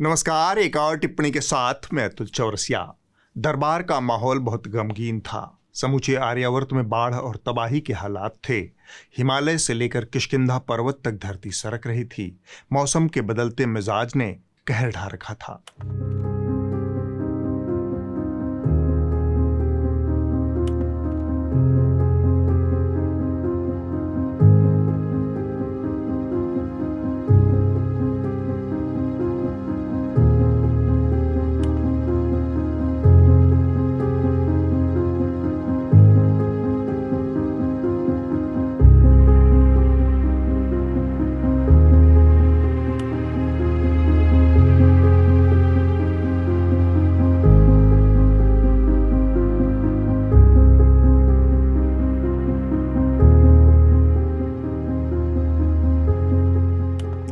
नमस्कार। एक और टिप्पणी के साथ मैं अतुल चौरसिया। दरबार का माहौल बहुत गमगीन था। समूचे आर्यावर्त में बाढ़ और तबाही के हालात थे। हिमालय से लेकर किष्किंधा पर्वत तक धरती सरक रही थी। मौसम के बदलते मिजाज ने कहर ढा रखा था।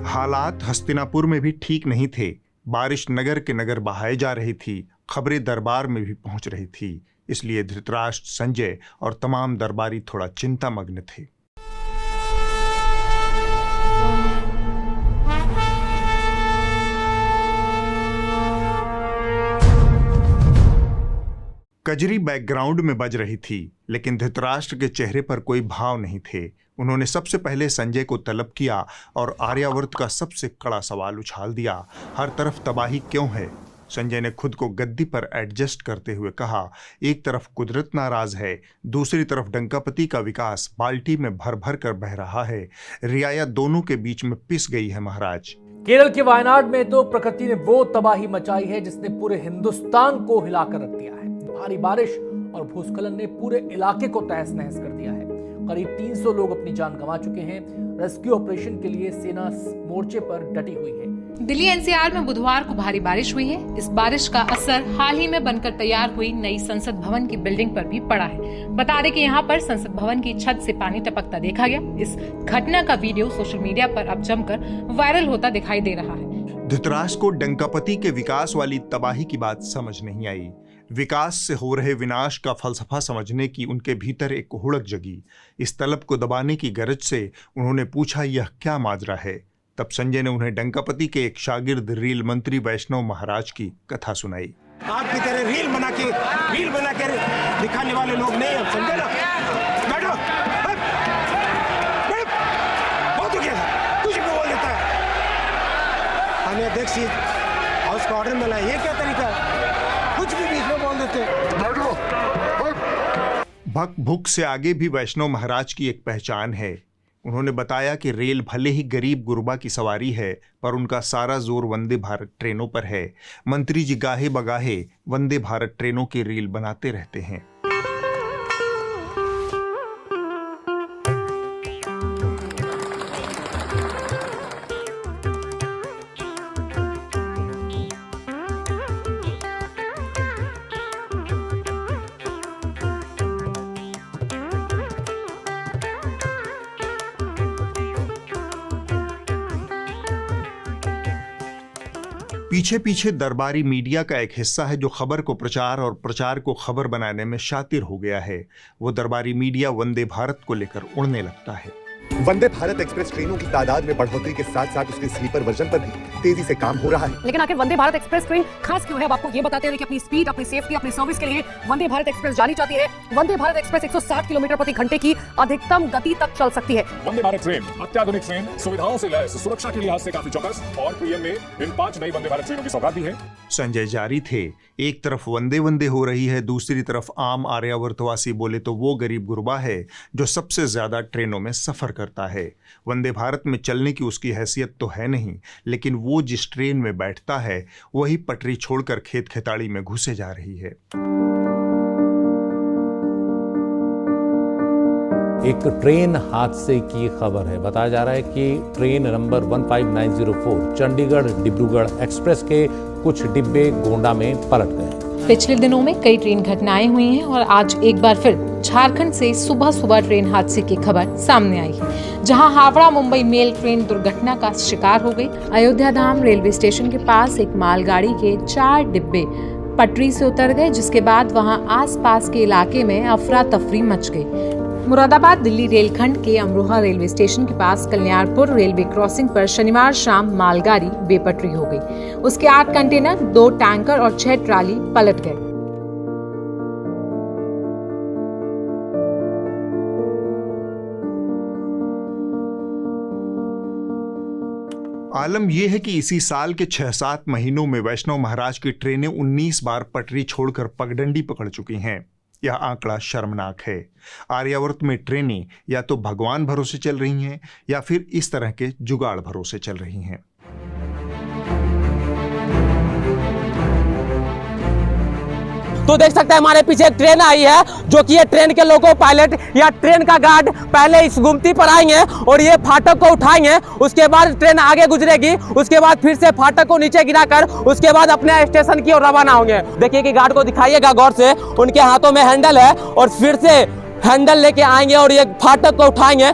हालात हस्तिनापुर में भी ठीक नहीं थे। बारिश नगर के नगर बहाए जा रही थी। खबरें दरबार में भी पहुंच रही थी। इसलिए धृतराष्ट्र, संजय और तमाम दरबारी थोड़ा चिंतामग्न थे। कजरी बैकग्राउंड में बज रही थी, लेकिन धृतराष्ट्र के चेहरे पर कोई भाव नहीं थे। उन्होंने सबसे पहले संजय को तलब किया और आर्यावर्त का सबसे कड़ा सवाल उछाल दिया, हर तरफ तबाही क्यों है? संजय ने खुद को गद्दी पर एडजस्ट करते हुए कहा, एक तरफ कुदरत नाराज है, दूसरी तरफ डंकापति का विकास बाल्टी में भर भर कर बह रहा है। रियाया दोनों के बीच में पिस गई है महाराज। केरल के वायनाड में तो प्रकृति ने वो तबाही मचाई है जिसने पूरे हिंदुस्तान को हिलाकर रख दिया है। भारी बारिश और भूस्खलन ने पूरे इलाके को तहस नहस कर दिया है। करीब 300 लोग अपनी जान गंवा चुके हैं। रेस्क्यू ऑपरेशन के लिए सेना मोर्चे पर डटी हुई है। दिल्ली एनसीआर में बुधवार को भारी बारिश हुई है। इस बारिश का असर हाल ही में बनकर तैयार हुई नई संसद भवन की बिल्डिंग पर भी पड़ा है। बता दें कि यहाँ पर संसद भवन की छत से पानी टपकता देखा गया। इस घटना का वीडियो सोशल मीडिया पर अब जमकर वायरल होता दिखाई दे रहा है। धृतराष्ट्र को डंकापति के विकास वाली तबाही की बात समझ नहीं आई। विकास से हो रहे विनाश का फलसफा समझने की उनके भीतर एक हुड़क जगी। इस तलब को दबाने की गरज से उन्होंने पूछा, यह क्या माजरा है? तब संजय ने उन्हें डंकापति के एक शागिर्द रील मंत्री वैष्णव महाराज की कथा सुनाई। आपकी तरह रील बना के दिखाने वाले लोग नहीं है, समझे ना? बैठो, बहुत हो गया, कुछ भी बोल देता है। हमें अध्यक्ष जी हाउस का ऑर्डर मिला है, ये क्या तरीका है? कुछ भी बीच में बोल देते। भक भुक से आगे भी वैष्णव महाराज की एक पहचान है। उन्होंने बताया कि रेल भले ही गरीब गुरबा की सवारी है, पर उनका सारा जोर वंदे भारत ट्रेनों पर है। मंत्री जी गाहे बगाहे वंदे भारत ट्रेनों की रेल बनाते रहते हैं। पीछे पीछे दरबारी मीडिया का एक हिस्सा है जो खबर को प्रचार और प्रचार को खबर बनाने में शातिर हो गया है। वो दरबारी मीडिया वंदे भारत को लेकर उड़ने लगता है। वंदे भारत एक्सप्रेस ट्रेनों की तादाद में बढ़ोतरी के साथ साथ उसके स्लीपर वर्जन पर भी तेजी से काम हो रहा है। लेकिन आखिर वंदे भारत एक्सप्रेस ट्रेन खास क्यों है? अब आपको ये बताते हैं कि अपनी स्पीड, अपनी सेफ्टी, अपनी सर्विस के लिए वंदे भारत एक्सप्रेस जानी चाहती है। वंदे भारत एक्सप्रेस 160 किलोमीटर प्रति घंटे की अधिकतम गति तक चल सकती है। वंदे भारत ट्रेन अत्याधुनिक ट्रेन, सुविधाओं से लैस, सुरक्षा के लिहाज से काफी चौकस और प्रीमियम में इन 5 नई वंदे भारत ट्रेनों की सौगात दी है। संजय जारी थे। एक तरफ वंदे वंदे हो रही है, दूसरी तरफ आम आर्यावर्तवासी बोले तो वो गरीब गुरबा है जो सबसे ज्यादा ट्रेनों में सफर करता है। वंदे भारत में चलने की उसकी हैसियत तो है नहीं, लेकिन वो जिस ट्रेन में बैठता है वही पटरी छोड़कर खेत खेताड़ी में घुसे जा रही है। एक ट्रेन हादसे की खबर है। बताया जा रहा है कि train number 15904 Chandigarh Dibrugarh express के कुछ डिब्बे गोंडा में पलट गए। पिछले दिनों में कई ट्रेन घटनाएं हुई हैं और आज एक बार फिर झारखंड से सुबह सुबह ट्रेन हादसे की खबर सामने आई है, जहां हावड़ा मुंबई मेल ट्रेन दुर्घटना का शिकार हो गई। अयोध्या धाम रेलवे स्टेशन के पास एक मालगाड़ी के 4 डिब्बे पटरी से उतर गए, जिसके बाद वहां आसपास के इलाके में अफरा तफरी मच गई। मुरादाबाद दिल्ली रेलखंड के अमरोहा रेलवे स्टेशन के पास कल्याणपुर रेलवे क्रॉसिंग पर शनिवार शाम मालगाड़ी बेपटरी हो गई। उसके 8 कंटेनर, 2 टैंकर और 6 ट्राली पलट गए। आलम यह है कि इसी साल के 6-7 महीनों में वैष्णव महाराज की ट्रेनें 19 बार पटरी छोड़कर पगडंडी पकड़ चुकी हैं। यह आंकड़ा शर्मनाक है। आर्यावर्त में ट्रेनें या तो भगवान भरोसे चल रही हैं या फिर इस तरह के जुगाड़ भरोसे चल रही हैं। तो देख सकते हैं हमारे पीछे एक ट्रेन आई है, जो कि ये ट्रेन के लोको पायलट या ट्रेन का गार्ड पहले इस गुमती पर आएंगे और ये फाटक को उठाएंगे। उसके बाद ट्रेन आगे गुजरेगी, उसके बाद फिर से फाटक को नीचे गिराकर उसके बाद अपने स्टेशन की ओर रवाना होंगे। देखिए कि गार्ड को दिखाइएगा गौर से, उनके हाथों में हैंडल है और फिर से हैंडल लेके आएंगे और ये फाटक को उठाएंगे।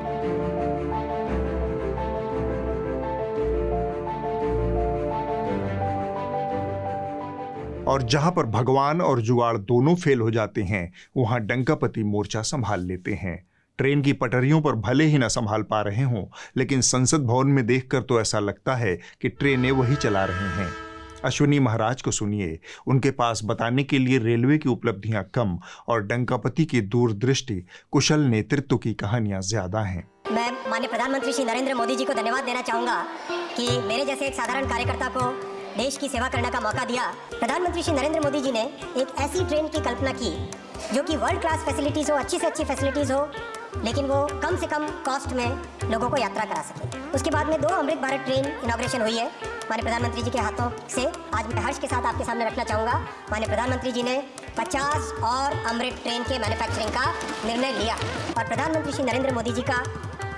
और जहां पर भगवान और जुगाड़ दोनों फेल हो जाते हैं, वहां डंकापति मोर्चा संभाल लेते हैं। ट्रेन की पटरियों पर भले ही न संभाल पा रहे हों, लेकिन संसद भवन में देखकर तो ऐसा लगता है कि ट्रेनें वही चला रहे हैं। अश्विनी महाराज को सुनिए, उनके पास बताने के लिए रेलवे की उपलब्धियां कम और डंकापति की दूरदृष्टि, कुशल नेतृत्व की कहानियां ज्यादा हैं। मैं माननीय प्रधानमंत्री श्री नरेंद्र मोदी जी को धन्यवाद देना चाहूँगा कि मेरे जैसे एक साधारण कार्यकर्ता को देश की सेवा करने का मौका दिया। प्रधानमंत्री श्री नरेंद्र मोदी जी ने एक ऐसी ट्रेन की कल्पना की जो कि वर्ल्ड क्लास फैसिलिटीज़ हो, अच्छी से अच्छी फैसिलिटीज़ हो, लेकिन वो कम से कम कॉस्ट में लोगों को यात्रा करा सके। उसके बाद में 2 अमृत भारत ट्रेन इनॉग्रेशन हुई है माननीय प्रधानमंत्री जी के हाथों से। आज मैं हर्ष के साथ आपके सामने रखना चाहूँगा, माननीय प्रधानमंत्री जी ने 50 और अमृत ट्रेन के मैन्युफैक्चरिंग का निर्णय लिया और प्रधानमंत्री श्री नरेंद्र मोदी जी का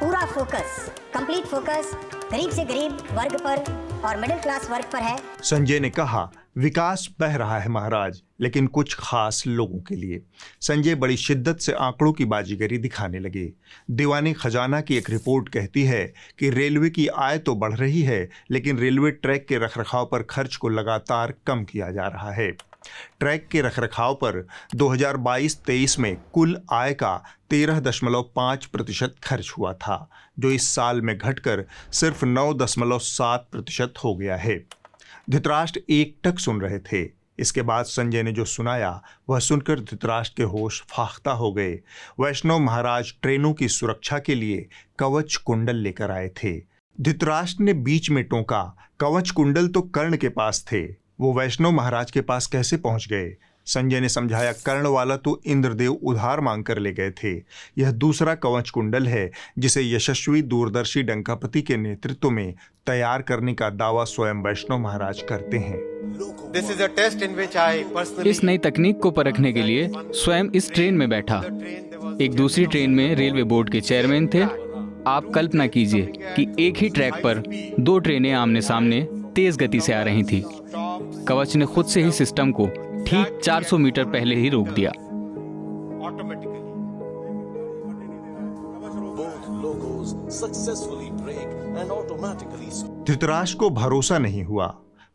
पूरा फोकस, कंप्लीट फोकस गरीब से गरीब वर्ग पर और मिडिल क्लास वर्ग पर है। संजय ने कहा, विकास बह रहा है महाराज, लेकिन कुछ खास लोगों के लिए। संजय बड़ी शिद्दत से आंकड़ों की बाजीगरी दिखाने लगे। दीवानी खजाना की एक रिपोर्ट कहती है कि रेलवे की आय तो बढ़ रही है, लेकिन रेलवे ट्रैक के रखरखाव पर खर्च को लगातार कम किया जा रहा है। ट्रैक के रखरखाव पर 2022-23 में कुल आय का 13.5% खर्च हुआ था, जो इस साल में घटकर सिर्फ 9.7% हो गया है। धृतराष्ट्र एकटक सुन रहे थे। इसके बाद संजय ने जो सुनाया वह सुनकर धृतराष्ट्र के होश फाख्ता हो गए। वैष्णव महाराज ट्रेनों की सुरक्षा के लिए कवच कुंडल लेकर आए थे। धृतराष्ट्र ने बीच में टोका, कवच कुंडल तो कर्ण के पास थे, वो वैष्णव महाराज के पास कैसे पहुंच गए? संजय ने समझाया, कर्ण वाला तो इंद्रदेव उधार मांग कर ले गए थे। यह दूसरा कवच कुंडल है जिसे यशस्वी दूरदर्शी डंकापति के नेतृत्व में तैयार करने का दावा स्वयं वैष्णव महाराज करते हैं। इस नई तकनीक को परखने के लिए स्वयं इस ट्रेन में बैठा। एक दूसरी ट्रेन में रेलवे बोर्ड के चेयरमैन थे। आप कल्पना कीजिए कि एक ही ट्रैक पर 2 ट्रेनें आमने सामने तेज गति से आ रही थी। कवच ने खुद से ही सिस्टम को ठीक 400 मीटर पहले ही रोक दिया। धृतराष्ट्र को भरोसा नहीं हुआ।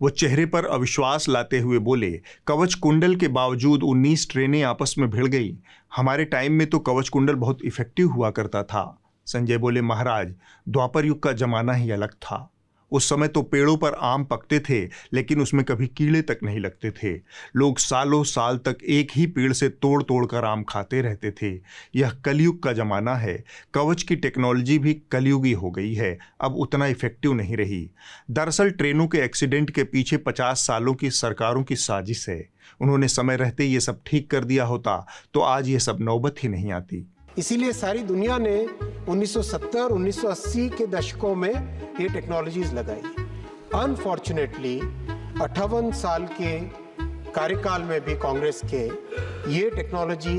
वो चेहरे पर अविश्वास लाते हुए बोले, कवच कुंडल के बावजूद 19 ट्रेनें आपस में भिड़ गई। हमारे टाइम में तो कवच कुंडल बहुत इफेक्टिव हुआ करता था। संजय बोले, महाराज, द्वापर युग का जमाना ही अलग था। उस समय तो पेड़ों पर आम पकते थे, लेकिन उसमें कभी कीड़े तक नहीं लगते थे। लोग सालों साल तक एक ही पेड़ से तोड़ तोड़ कर आम खाते रहते थे। यह कलयुग का जमाना है। कवच की टेक्नोलॉजी भी कलयुगी हो गई है, अब उतना इफेक्टिव नहीं रही। दरअसल ट्रेनों के एक्सीडेंट के पीछे 50 सालों की सरकारों की साजिश है। उन्होंने समय रहते ये सब ठीक कर दिया होता तो आज ये सब नौबत ही नहीं आती। इसीलिए सारी दुनिया ने 1970 और 1980 के दशकों में ये टेक्नोलॉजीज लगाई। अनफॉर्चुनेटली 58 साल के कार्यकाल में भी कांग्रेस के ये टेक्नोलॉजी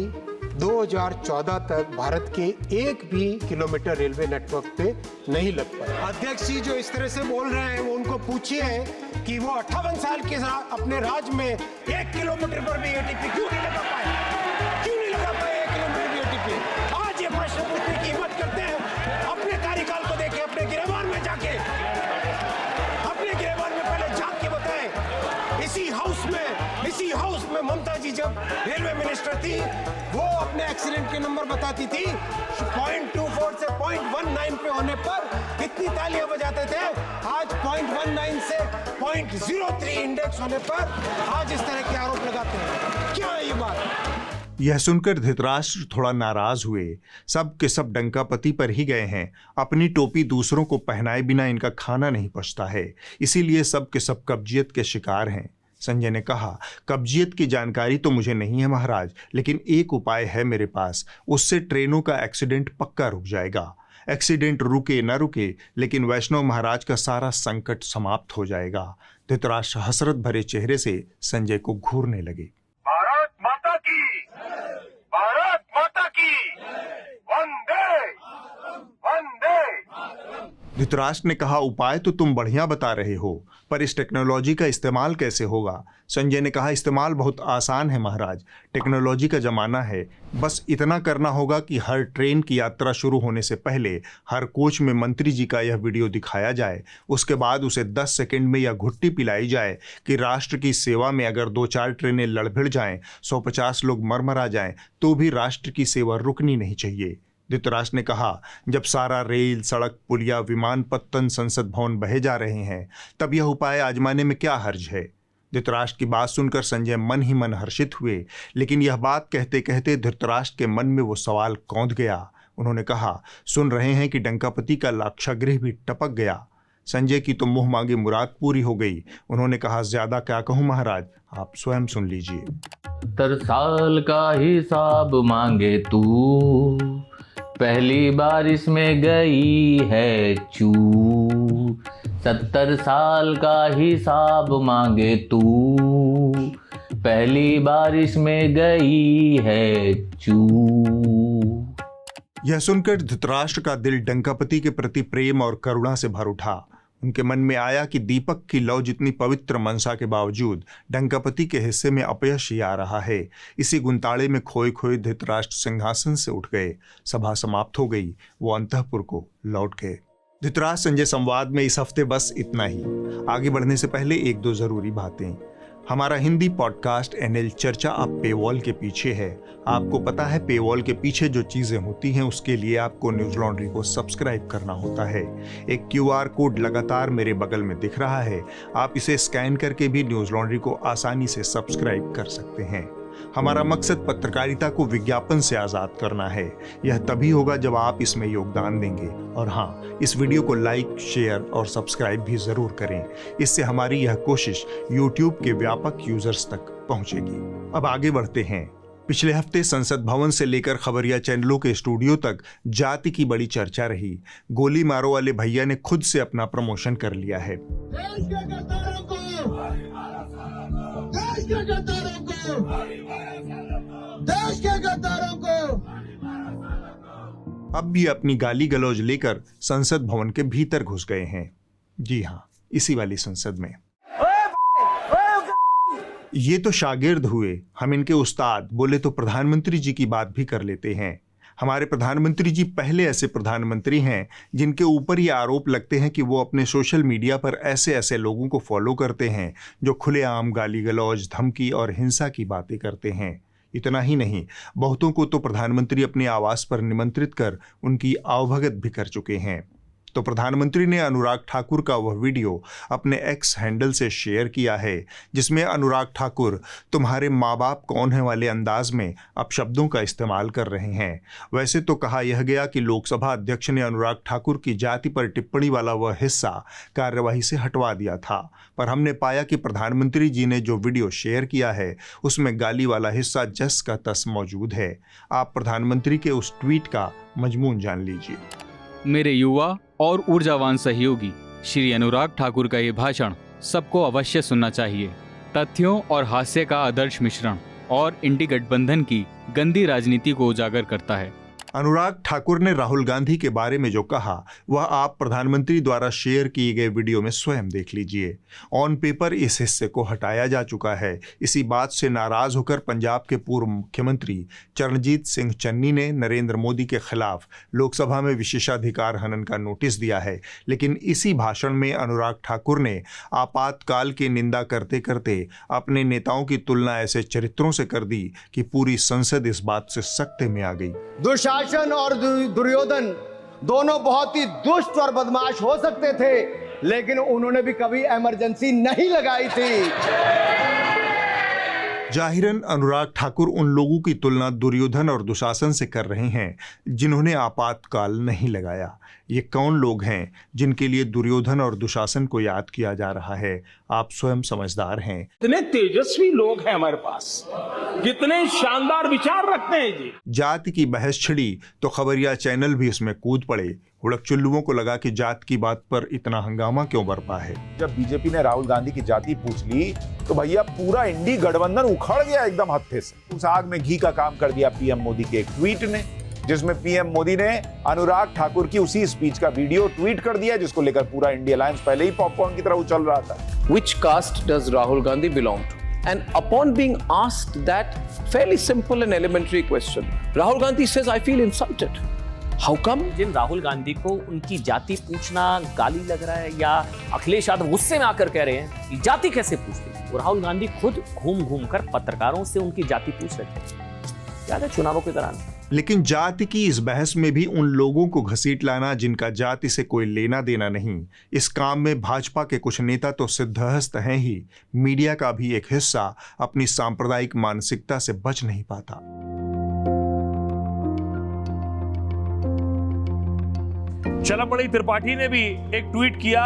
2014 तक भारत के 1 भी किलोमीटर रेलवे नेटवर्क पे नहीं लग पाई। अध्यक्ष जी जो इस तरह से बोल रहे हैं, वो उनको पूछिए कि वो 58 साल के अपने राज में 1 किलोमीटर पर भी एटीपी क्यों नहीं लगा पाए? क्यों नहीं लगा पाए 1 किलोमीटर भी एटीपी? आज ये प्रश्न पूछने की हिम्मत करते हैं। अपने कार्यकाल को देखें, अपने गिरेबान में जाके, अपने गिरेबान में पहले झांक के बताएं। इसी हाउस में ममता जी जब रेलवे मिनिस्टर डॉक्टर थी वो अपने एक्सीडेंट के नंबर बताती थी 0.24 से 0.19 पे होने पर कितनी तालियां बजाते थे। आज 0.19 से 0.03 इंडेक्स होने पर आज इस तरह के आरोप लगाते हैं। क्या है ये बात? यह सुनकर धृतराष्ट्र थोड़ा नाराज हुए। सब के सब डंकापति पर ही गए हैं। अपनी टोपी दूसरों को पहनाए बिना इनका खाना नहीं पचता है, इसीलिए सब के सब कब्जियत के शिकार हैं। संजय ने कहा, कब्जियत की जानकारी तो मुझे नहीं है महाराज, लेकिन एक उपाय है मेरे पास। उससे ट्रेनों का एक्सीडेंट पक्का रुक जाएगा। एक्सीडेंट रुके न रुके, लेकिन वैष्णव महाराज का सारा संकट समाप्त हो जाएगा। धृतराष्ट्र हसरत भरे चेहरे से संजय को घूरने लगे। भारत माता की, भारत माता की, वंदे वंदे। धृतराष्ट्र ने कहा, उपाय तो तुम बढ़िया बता रहे हो, पर इस टेक्नोलॉजी का इस्तेमाल कैसे होगा? संजय ने कहा, इस्तेमाल बहुत आसान है महाराज, टेक्नोलॉजी का जमाना है। बस इतना करना होगा कि हर ट्रेन की यात्रा शुरू होने से पहले हर कोच में मंत्री जी का यह वीडियो दिखाया जाए। उसके बाद उसे 10 सेकंड में यह घुट्टी पिलाई जाए कि राष्ट्र की सेवा में अगर 2-4 ट्रेनें लड़भिड़ जाएं, 150 लोग मर जाएं, तो भी राष्ट्र की सेवा रुकनी नहीं चाहिए। धृतराष्ट्र ने कहा, जब सारा रेल, सड़क, पुलिया, विमान पत्तन, संसद भवन बहे जा रहे हैं, तब यह उपाय आजमाने में क्या हर्ज है? धृतराष्ट्र की बात सुनकर संजय मन ही मन हर्षित हुए, लेकिन यह बात कहते कहते धृतराष्ट्र के मन में वो सवाल कौंध गया। उन्होंने कहा, सुन रहे हैं कि डंकापति का लाक्षागृह भी टपक गया। संजय की तो मुंह मांगी मुराद पूरी हो गई। उन्होंने कहा, ज्यादा क्या कहूं महाराज, आप स्वयं सुन लीजिए। 70 साल का हिसाब मांगे तू, पहली बारिश में गई है चू। 70 साल का हिसाब मांगे तू, पहली बारिश में गई है चू। यह सुनकर धृतराष्ट्र का दिल डंकापति के प्रति प्रेम और करुणा से भर उठा। उनके मन में आया कि दीपक की लौ जितनी पवित्र मनसा के बावजूद डंकापति के हिस्से में अपयश ही आ रहा है। इसी गुंताड़े में खोए खोए धृतराष्ट्र सिंहासन से उठ गए। सभा समाप्त हो गई। वो अंतःपुर को लौट गए। धृतराष्ट्र संजय संवाद में इस हफ्ते बस इतना ही। आगे बढ़ने से पहले 1-2 जरूरी बातें। हमारा हिंदी पॉडकास्ट एनएल चर्चा अब पेवॉल के पीछे है। आपको पता है पेवॉल के पीछे जो चीजें होती हैं उसके लिए आपको न्यूज लॉन्ड्री को सब्सक्राइब करना होता है। एक QR कोड लगातार मेरे बगल में दिख रहा है। आप इसे स्कैन करके भी न्यूज लॉन्ड्री को आसानी से सब्सक्राइब कर सकते हैं। हमारा मकसद पत्रकारिता को विज्ञापन से आजाद करना है। यह तभी होगा जब आप इसमें योगदान देंगे। और हाँ, इस वीडियो को लाइक, शेयर और सब्सक्राइब भी जरूर करें। इससे हमारी यह कोशिश YouTube के व्यापक यूजर्स तक पहुंचेगी। अब आगे बढ़ते हैं। पिछले हफ्ते संसद भवन से लेकर खबरिया चैनलों के स्टूडियो तक जाति की बड़ी चर्चा रही। गोली मारो वाले भैया ने खुद से अपना प्रमोशन कर लिया है। देश के गद्दारों को अब भी अपनी गाली गलौज लेकर संसद भवन के भीतर घुस गए हैं। जी हाँ, इसी वाली संसद में। ये तो शागिर्द हुए, हम इनके उस्ताद। बोले तो प्रधानमंत्री जी की बात भी कर लेते हैं। हमारे प्रधानमंत्री जी पहले ऐसे प्रधानमंत्री हैं जिनके ऊपर ये आरोप लगते हैं कि वो अपने सोशल मीडिया पर ऐसे ऐसे लोगों को फॉलो करते हैं जो खुलेआम गाली गलौज, धमकी और हिंसा की बातें करते हैं। इतना ही नहीं, बहुतों को तो प्रधानमंत्री अपने आवास पर निमंत्रित कर उनकी आवभगत भी कर चुके हैं। तो प्रधानमंत्री ने अनुराग ठाकुर का वह वीडियो अपने एक्स हैंडल से शेयर किया है जिसमें अनुराग ठाकुर तुम्हारे माँ बाप कौन है वाले अंदाज में अपशब्दों का इस्तेमाल कर रहे हैं। वैसे तो कहा यह गया कि लोकसभा अध्यक्ष ने अनुराग ठाकुर की जाति पर टिप्पणी वाला वह हिस्सा कार्यवाही से हटवा दिया था, पर हमने पाया कि प्रधानमंत्री जी ने जो वीडियो शेयर किया है उसमें गाली वाला हिस्सा जस का तस मौजूद है। आप प्रधानमंत्री के उस ट्वीट का मजमून जान लीजिए। मेरे युवा और ऊर्जावान सहयोगी श्री अनुराग ठाकुर का ये भाषण सबको अवश्य सुनना चाहिए। तथ्यों और हास्य का आदर्श मिश्रण और इंडी गठबंधन की गंदी राजनीति को उजागर करता है। अनुराग ठाकुर ने राहुल गांधी के बारे में जो कहा वह आप प्रधानमंत्री द्वारा शेयर किए गए वीडियो में स्वयं देख लीजिए। ऑन पेपर इस हिस्से को हटाया जा चुका है। इसी बात से नाराज होकर पंजाब के पूर्व मुख्यमंत्री चरणजीत सिंह चन्नी ने नरेंद्र मोदी के खिलाफ लोकसभा में विशेषाधिकार हनन का नोटिस दिया है। लेकिन इसी भाषण में अनुराग ठाकुर ने आपातकाल की निंदा करते करते अपने नेताओं की तुलना ऐसे चरित्रों से कर दी कि पूरी संसद इस बात से सकते में आ गई। दुशासन और दुर्योधन दोनों बहुत ही दुष्ट और बदमाश हो सकते थे, लेकिन उन्होंने भी कभी इमरजेंसी नहीं लगाई थी। जाहिरन अनुराग ठाकुर उन लोगों की तुलना दुर्योधन और दुशासन से कर रहे हैं जिन्होंने आपातकाल नहीं लगाया। ये कौन लोग हैं जिनके लिए दुर्योधन और दुशासन को याद किया जा रहा है? आप स्वयं समझदार हैं। कितने तेजस्वी लोग हैं हमारे पास, कितने शानदार विचार रखते हैं जी। जाति की बहस छिड़ी तो खबरिया चैनल भी इसमें कूद पड़े। हुड़कचुल्लुओं को लगा कि जात की बात पर इतना हंगामा क्यों बरपा है। जब बीजेपी ने राहुल गांधी की जाति पूछ ली तो भैया पूरा इंडी गठबंधन उखड़ गया एकदम हत्थे से। उस आग में घी का काम कर दिया पीएम मोदी के एक ट्वीट ने, जिसमें पीएम मोदी ने अनुराग ठाकुर की उसी स्पीच का वीडियो ट्वीट कर दिया, जिसको लेकर पूरा इंडिया अलायंस पहले ही पॉपकॉर्न की तरह उछल रहा था। Which caste does Rahul Gandhi belong to? And upon being asked that fairly simple and elementary question, Rahul Gandhi says, I feel insulted. How come? जिन राहुल गांधी को उनकी जाति पूछना गाली लग रहा है, या अखिलेश यादव गुस्से में आकर कह रहे हैं कि जाति कैसे पूछते, वो राहुल गांधी खुद घूम घूम कर पत्रकारों से उनकी जाति पूछ रहे थे, याद है चुनावों के दौरान। लेकिन जाति की इस बहस में भी उन लोगों को घसीट लाना जिनका जाति से कोई लेना देना नहीं। इस काम में भाजपा के कुछ नेता तो सिद्धहस्त हैं ही, मीडिया का भी एक हिस्सा अपनी सांप्रदायिक मानसिकता से बच नहीं पाता। चलमबड़ी त्रिपाठी ने भी एक ट्वीट किया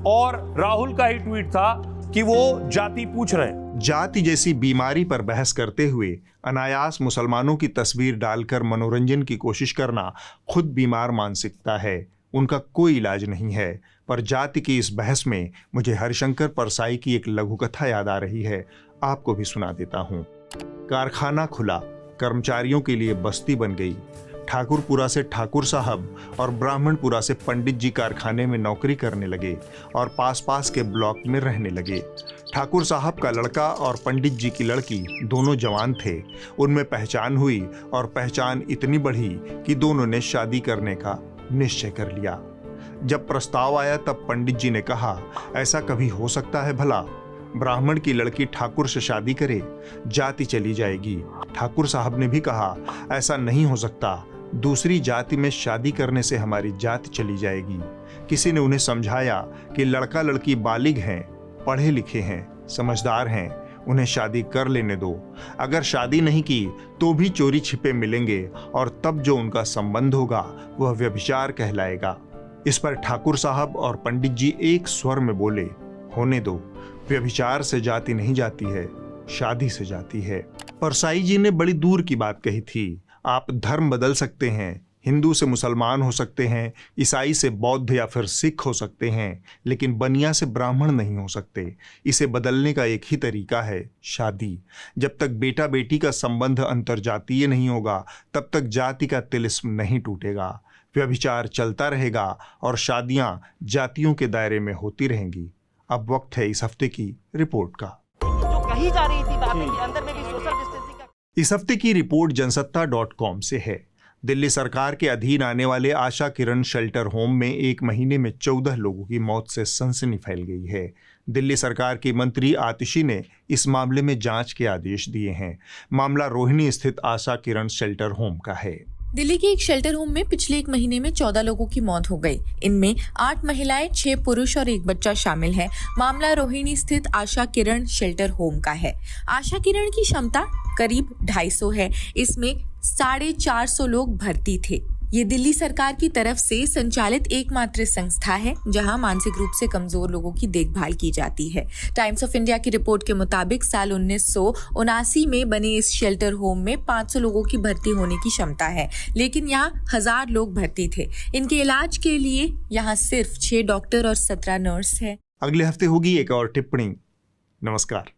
और राहुल का ही ट्वीट था कि वो जाति पूछ रहे हैं। जाति जैसी बीमारी पर बहस करते हुए अनायास मुसलमानों की तस्वीर डालकर मनोरंजन की कोशिश करना खुद बीमार मानसिकता है, उनका कोई इलाज नहीं है। पर जाति की इस बहस में मुझे हरिशंकर परसाई की एक लघुकथा याद आ रही है, आपको भी सुना देता हूँ। कारखाना खुला, कर्मचारियों के लिए बस्ती बन गई। ठाकुरपुरा से ठाकुर साहब और ब्राह्मणपुरा से पंडित जी कारखाने में नौकरी करने लगे और पास पास के ब्लॉक में रहने लगे। ठाकुर साहब का लड़का और पंडित जी की लड़की दोनों जवान थे। उनमें पहचान हुई और पहचान इतनी बढ़ी कि दोनों ने शादी करने का निश्चय कर लिया। जब प्रस्ताव आया तब पंडित जी ने कहा, ऐसा कभी हो सकता है भला? ब्राह्मण की लड़की ठाकुर से शादी करे, जाति चली जाएगी। ठाकुर साहब ने भी कहा, ऐसा नहीं हो सकता, दूसरी जाति में शादी करने से हमारी जाति चली जाएगी। किसी ने उन्हें समझाया कि लड़का लड़की बालिग हैं, पढ़े लिखे हैं, समझदार हैं, उन्हें शादी कर लेने दो। अगर शादी नहीं की तो भी चोरी छिपे मिलेंगे और तब जो उनका संबंध होगा वह व्यभिचार कहलाएगा। इस पर ठाकुर साहब और पंडित जी एक स्वर में बोले, होने दो, व्यभिचार से जाति नहीं जाती है, शादी से जाती है। परसाई जी ने बड़ी दूर की बात कही थी। आप धर्म बदल सकते हैं, हिंदू से मुसलमान हो सकते हैं, ईसाई से बौद्ध या फिर सिख हो सकते हैं, लेकिन बनिया से ब्राह्मण नहीं हो सकते। इसे बदलने का एक ही तरीका है, शादी। जब तक बेटा बेटी का संबंध अंतरजातीय नहीं होगा तब तक जाति का तिलिस्म नहीं टूटेगा। व्यभिचार चलता रहेगा और शादियां जातियों के दायरे में होती रहेंगी। अब वक्त है इस हफ्ते की रिपोर्ट का। जो कही जा रही थी बातें कि अंदर में भी सोशल डिस्टेंसिंग का। इस हफ्ते की रिपोर्ट जनसत्ता.com से है। दिल्ली सरकार के अधीन आने वाले आशा किरण शेल्टर होम में एक महीने में 14 लोगों की मौत से सनसनी फैल गई है। दिल्ली सरकार की मंत्री आतिशी ने इस मामले में जांच के आदेश दिए हैं। मामला रोहिणी स्थित आशा किरण शेल्टर होम का है। दिल्ली के एक शेल्टर होम में पिछले एक महीने में 14 लोगों की मौत हो गई। इनमें 8 महिलाएं, 6 पुरुष और 1 बच्चा शामिल है। मामला रोहिणी स्थित आशा किरण शेल्टर होम का है। आशा किरण की क्षमता करीब 250 है। इसमें 450 लोग भर्ती थे। ये दिल्ली सरकार की तरफ से संचालित एकमात्र संस्था है जहां मानसिक रूप से कमजोर लोगों की देखभाल की जाती है। टाइम्स ऑफ इंडिया की रिपोर्ट के मुताबिक साल 1979 में बने इस शेल्टर होम में 500 लोगों की भर्ती होने की क्षमता है, लेकिन यहाँ 1000 लोग भर्ती थे। इनके इलाज के लिए यहाँ सिर्फ 6 डॉक्टर और 17 नर्स है। अगले हफ्ते होगी एक और टिप्पणी। नमस्कार।